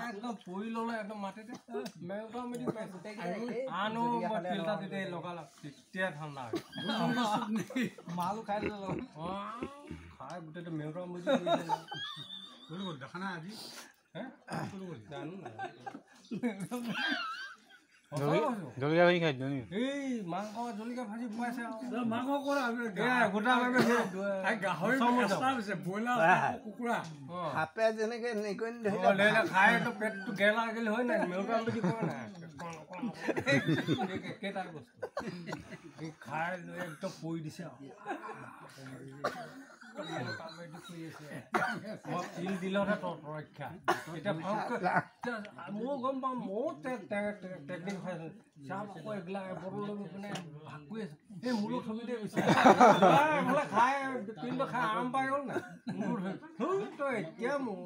একদম পৰি ল'লে একদম মাটিতে মেউটা মেলি পাইছে আনো ফিল্টাৰ দিতে লগালগ তেতিয়া ঠাণ্ডা মাল খাই ল'লো খাই গোটেইটো মেউটা মেলি দেখা নাই আজি জানো জলকীয়া ভাজি খাই দিওঁ এই মাংস জলকীয়া ভাজি খুৱাইছে মাংস কৰা গোটা গাহৰি ব্ৰইলাৰ কুকুৰা সাপে যেনেকে নিকনি খাই পেটটো গেলা গেলি হয় নাই মেউটা মেলি কৰা নাই কেইটা বস্তু খাই লৈ একদম পৰি দিছে মই পিল দিলতহে ৰক্ষা এতিয়া ময়ো গম পাম ময়ো টেকনিক খাইছোঁ চাহ আকৌ এইবিলাক বটল লৈ পিনে ভাগ কৰি আছে এই মূলো থবি দিয়ে গৈছে খাই পিলটো খাই আৰাম পাই গ'ল নাই মূলো থবি তই এতিয়া মোৰ